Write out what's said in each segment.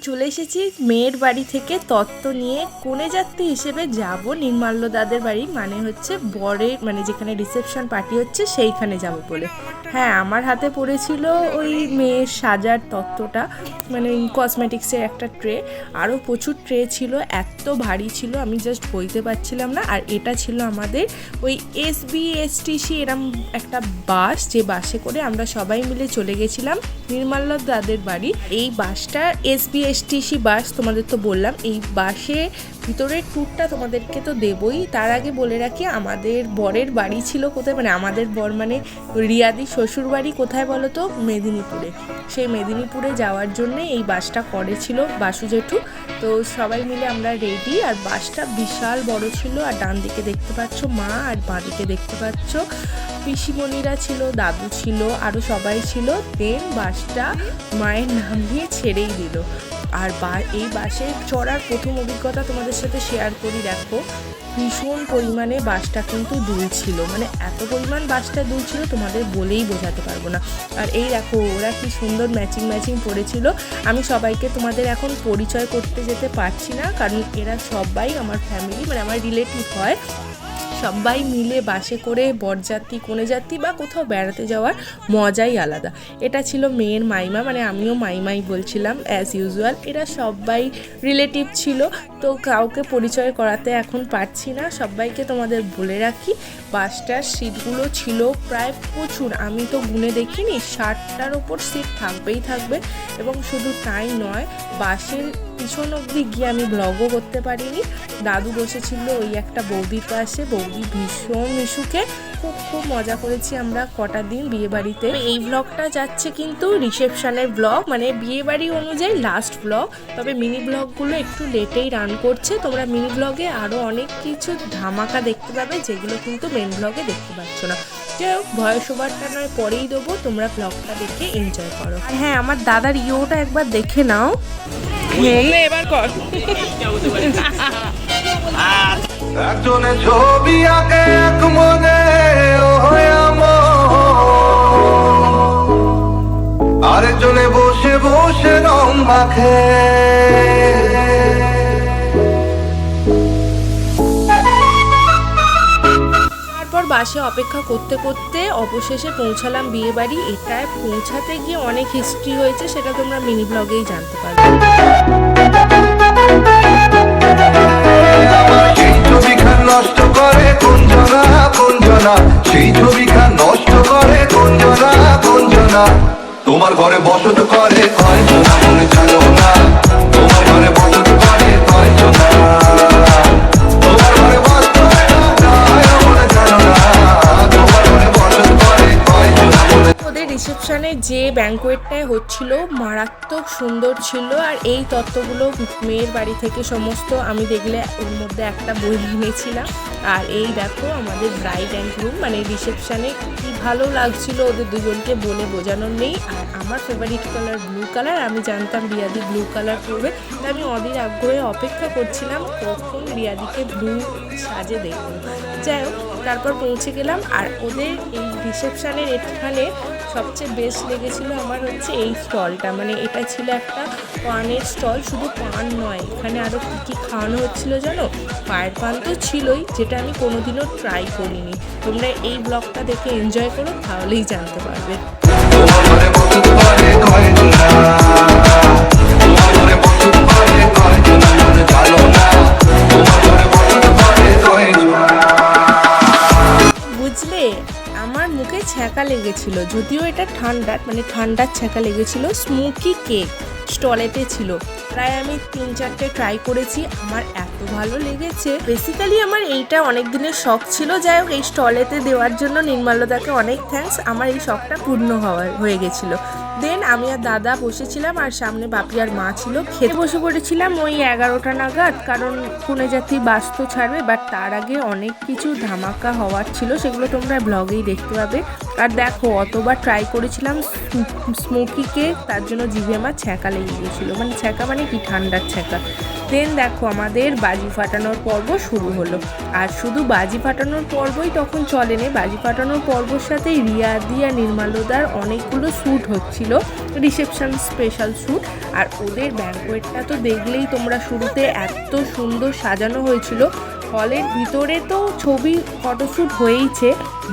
চলে এসেছি মেয়ের বাড়ি থেকে তত্ত্ব নিয়ে কনে যাত্রী হিসেবে যাব নির্মাল্য দাদের বাড়ি, মানে হচ্ছে বরের মানে যেখানে রিসেপশন পার্টি হচ্ছে সেইখানে যাব বলে। হ্যাঁ, আমার হাতে পড়েছিল ওই মেয়ের সাজার তত্ত্বটা, মানে কসমেটিক্সের একটা ট্রে, আরও প্রচুর ট্রে ছিল, এত ভারী ছিল আমি জাস্ট বইতে পারছিলাম না। আর এটা ছিল আমাদের ওই SBSTC এরম একটা বাস, যে বাসে করে আমরা সবাই মিলে চলে গেছিলাম নির্মাল্য দাদের বাড়ি। এই বাসটা SBSTC বাস, তোমাদের তো বললাম। এই বাসে ভিতরের ট্যুরটা তোমাদেরকে তো দেবই, তার আগে বলে রাখি আমাদের বরের বাড়ি ছিল কোথায়, মানে আমাদের বর মানে রিয়াদি শ্বশুর বাড়ি কোথায় বলো তো, মেদিনীপুরে। সেই মেদিনীপুরে যাওয়ার জন্য এই বাসটা করেছিল বাসু জেঠু। তো সবাই মিলে আমরা রেডি, আর বাসটা বিশাল বড় ছিল। আর ডান দিকে দেখতে পাচ্ছ মা, আর বাঁ দিকে দেখতে পাচ্ছ পিসিমণিরা ছিল, দাদু ছিল, আরও সবাই ছিল। দেন বাসটা মায়ের নাম নিয়ে ছেড়েই দিল। আর এই বাসে চড়ার প্রথম অভিজ্ঞতা তোমাদের সাথে শেয়ার করি। দেখো, ভীষণ পরিমাণে বাসটা কিন্তু দুলছিল, মানে এত পরিমাণ বাসটা দুলছিল তোমাদের বলেই বোঝাতে পারবো না। আর এই দেখো ওরা কি সুন্দর ম্যাচিং পরেছিল। আমি সবাইকে তোমাদের এখন পরিচয় করতে যেতে পারছি না, কারণ এরা সবাই আমার ফ্যামিলি, মানে আমার রিলেটিভ হয়। সবাই মিলে বাসে করে বরযাত্রী কনে যাত্রী বা কোথাও বেড়াতে যাওয়ার মজাই আলাদা। এটা ছিল মেয়ের মাইমা, মানে আমিও মাইমাই বলছিলাম অ্যাজ ইউজুয়াল। এরা সবাই রিলেটিভ ছিল, তো কাউকে পরিচয় করাতে এখন পারছি না। সবাইকে তোমাদের বলে রাখি, বাসটার সিটগুলো ছিল প্রায় প্রচুর, আমি তো গুনে দেখিনি, 60টার ওপর সিট থাকবেই থাকবে। এবং শুধু তাই নয়, বাসের পিছন অবধি গিয়ে আমি ব্লগও করতে পারিনি। দাদু বসেছিল ওই একটা বৌদির পাশে, বৌদি ভীষণ মিশুকে, খুব মজা করেছি আমরা কটা দিন বিয়ে বাড়িতে। এই ব্লগটা যাচ্ছে কিন্তু রিসেপশনের ব্লগ, মানে বিয়ে বাড়ি অনুযায়ী লাস্ট ব্লগ, তবে মিনি ব্লগগুলো একটু লেটেই রান করছে। তোমরা মিনি ব্লগে আরও অনেক কিছু ধামাকা দেখতে পাবে, যেগুলো কিন্তু মেন ব্লগে দেখতে পাচ্ছ না। যাই হোক, ভয়েস ওভারটা নয় পরেই দেবো, তোমরা ব্লগটা দেখে এনজয় করো। আর হ্যাঁ, আমার দাদার ইয়োটা একবার দেখে নাও। এবার কর। একজনে ছবি আঁকে এক মনে, আরেকজনে বসে বসে রং মাখে। তারপর বাসে অপেক্ষা করতে করতে অবশেষে পৌঁছালাম বিয়ে বাড়ি। এটায় পৌঁছাতে গিয়ে অনেক হিস্ট্রি হয়েছে, সেটা তোমরা মিনি ব্লগেই জানতে পারবে। সেই ছবিখান নষ্ট করে কোনজনা, সেই ছবিখান নষ্ট করে কোনজনা। তোমার ঘরে বসত করে কয়জনা, মনে জানো না? তোমার ঘরে বসত করে কয়জনা, তোমার ঘরে বসত মনে জানো না? তোমার ঘরে বসত করে কয়জনা, মনে। ওদের রিসেপশনে যে ব্যাঙ্কোয়েটটায় হচ্ছিল মারাত্মক সুন্দর ছিল। আর এই তত্ত্বগুলো মেয়ের বাড়ি থেকে সমস্ত আমি দেখলে ওর মধ্যে একটা বই এনেছিলাম। আর এই দেখো আমাদের ব্রাইড অ্যান্ড গ্রুম, মানে রিসেপশনে কি ভালো লাগছিল ওদের দুজনকে বলে বোঝানোর নেই। আর আমার ফেভারিট কালার ব্লু কালার, আমি জানতাম রিয়াদি ব্লু কালার পরবে, তাই আমি অধীর আগ্রহে অপেক্ষা করছিলাম কখন রিয়াদিকে ব্লু সাজে দেখব। যাই হোক, তারপর পৌঁছে গেলাম। আর ওদের এই রিসেপশনের এখানে সবচেয়ে বেস্ট লেগেছিল আমার হচ্ছে এই স্টলটা, মানে এটা ছিল একটা পানের স্টল। শুধু পান নয়, এখানে আরও কী খাওয়ানো হচ্ছিলো জানো? পায়ের পান তো ছিলই, যেটা আমি কোনোদিনও ট্রাই করিনি। তোমরা এই ব্লগটা দেখে এনজয় করো, তাহলেই জানতে পারবে। বুঝলে, আমার মুখে ছ্যাঁকা লেগেছিল, যদিও এটা ঠান্ডার, মানে ঠান্ডার ছ্যাঁকা লেগেছিল। স্মোকি কেক স্টলেতে ছিল, প্রায় আমি 3-4টে ট্রাই করেছি, আমার এত ভালো লেগেছে। বেসিক্যালি আমার এইটা অনেক দিনের শখ ছিল। যাই হোক, এই স্টলেতে দেওয়ার জন্য নির্মাল্যদাকে অনেক থ্যাঙ্কস, আমার এই শখটা পূর্ণ হয়ে গেছিলো। দেন আমি আর দাদা বসেছিলাম, আর সামনে বাপি আর মা ছিল। খেতে বসে পড়েছিলাম ওই 11টা নাগাদ, কারণ কনে যাত্রী বাস তো ছাড়বে, বাট তার আগে অনেক কিছু ধামাকা হওয়ার ছিল, সেগুলো তোমরা ব্লগেই দেখতে পাবে। আর দেখো, অতবার ট্রাই করেছিলাম স্মোকি কেক, তার জন্য জিভে আমার ছ্যাঁকা লেগে গেছিলো, মানে ছ্যাঁকা মানে কি ঠান্ডার ছ্যাঁকা। দেন দেখো আমাদের বাজি ফাটানোর পর্ব শুরু হলো। আর শুধু বাজি ফাটানোর পর্বই তখন চলেনি, বাজি ফাটানোর পর্বর সাথে রিয়াদি আর নির্মাল্যদার অনেকগুলো শ্যুট হচ্ছিল, রিসেপশন স্পেশাল শ্যুট। আর ওদের ব্যাঙ্কোয়েটটা তো দেখলেই তোমরা, শুরুতে এত সুন্দর সাজানো হয়েছিল। হলের ভিতরে তো ছবি ফটোশ্যুট হয়েইছে,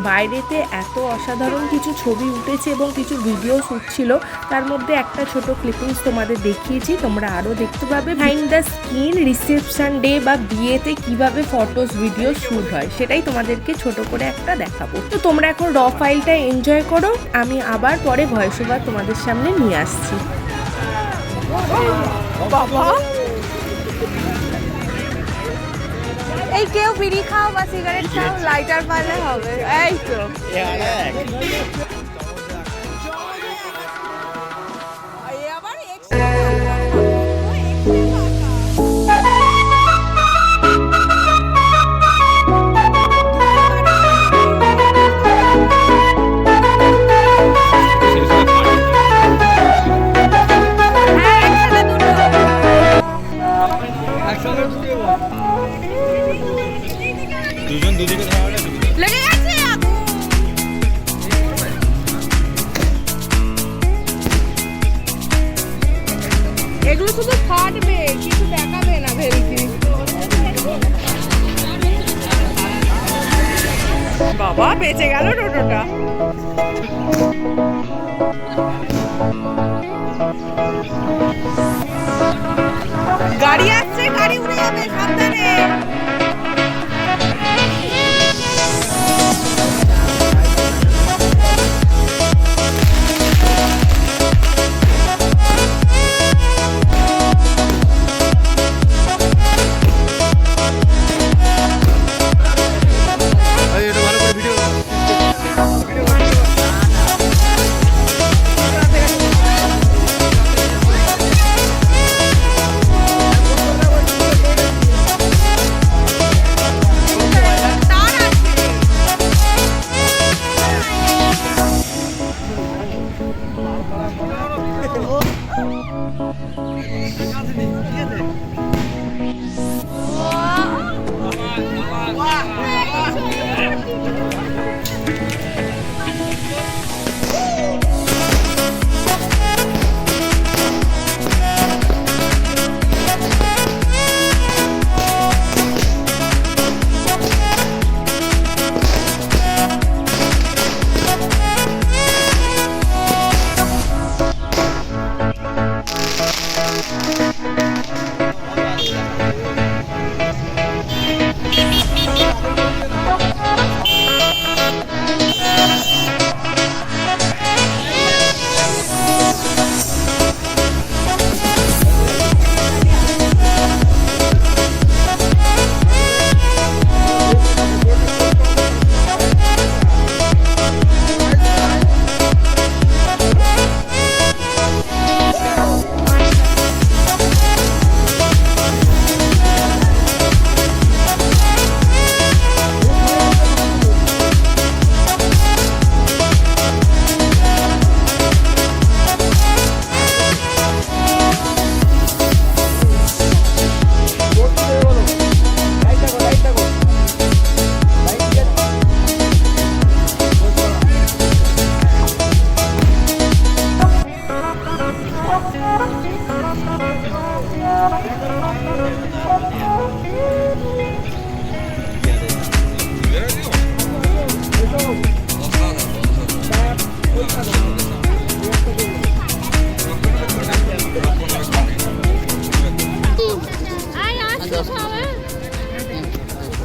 বাইরেতে এত অসাধারণ কিছু ছবি উঠেছে এবং কিছু ভিডিও শ্যুট ছিল। তার মধ্যে একটা ছোট ক্লিপিংস তোমাদের দেখিয়েছি, তোমরা আরও দেখতে পাবে। Behind the screen reception day বা বিয়েতে কিভাবে ফটোস ভিডিও শ্যুট হয় সেটাই তোমাদেরকে ছোট করে একটা দেখাবো। তো তোমরা এখন র ফাইলটা এনজয় করো, আমি আবার পরে ভয়েস ওভার তোমাদের সামনে নিয়ে আসছি। বাবা এই কেউ বিড়ি খাও বা সিগারেট খাও, লাইটার পাইলে হবে। এই তো লেগে গেছে আগুন। এগুলো শুধু ফাটবে, কিছু দেখাবে না ভেলকি। বাবা বেঁচে গেল টোটোটা। গাড়ি আসছে, গাড়ি উড়ে যাবে, সাবধানে।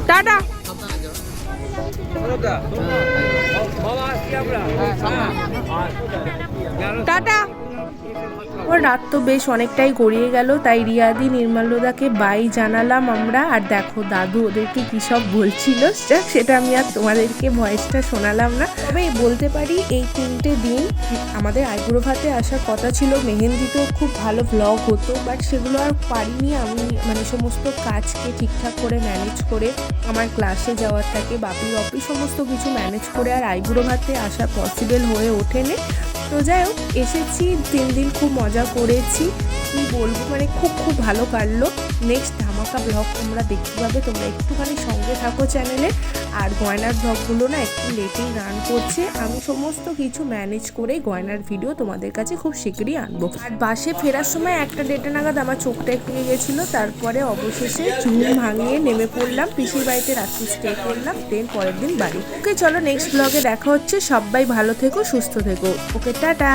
টাটা। টাটা। ওর রাত তো বেশ অনেকটাই গড়িয়ে গেল, তাই রিয়াদি নির্মাল্যদাকে বাই জানালাম আমরা। আর দেখো দাদু ওদেরকে কী সব বলছিল, সেটা আমি আর তোমাদেরকে ভয়েসটা শোনালাম না। তবে বলতে পারি এই 3টে দিন আমাদের আইবুড়ো ভাতে আসার কথা ছিল, মেহেন্দিতেও খুব ভালো ভ্লগ হতো, বাট সেগুলো আর পারিনি আমি, মানে সমস্ত কাজকে ঠিকঠাক করে ম্যানেজ করে, আমার ক্লাসে যাওয়ার থাকে, বাপির অফিস, সমস্ত কিছু ম্যানেজ করে আর আইবুড়ো ভাতে আসা পসিবল হয়ে ওঠেনি। তো যাই হোক, এসেছি 3 দিন, খুব মজা করেছি, কি বলবো, মানে খুব খুব ভালো কাটলো। নেক্সট ধামাকা ব্লগ তোমরা দেখতে পাবে, তোমরা একটুখানি সঙ্গে থাকো চ্যানেলে। আর গয়নার ব্লগগুলো না একটু লেটেই রান করছে, আমি সমস্ত কিছু ম্যানেজ করে গয়নার ভিডিও তোমাদের কাছে খুব শীঘ্রই আনবো। আর বাসে ফেরার সময় 1-1:30 নাগাদ আমার চোখটা একটু গেছিলো, তারপরে অবশেষে ঘুম ভাঙিয়ে নেমে পড়লাম, পিসির বাড়িতে রাত্রি স্টে করলাম, দেন পরের দিন বাড়ি। ওকে চলো, নেক্সট ব্লগে দেখা হচ্ছে, সবাই ভালো থেকো, সুস্থ থেকো, ওকে টাটা।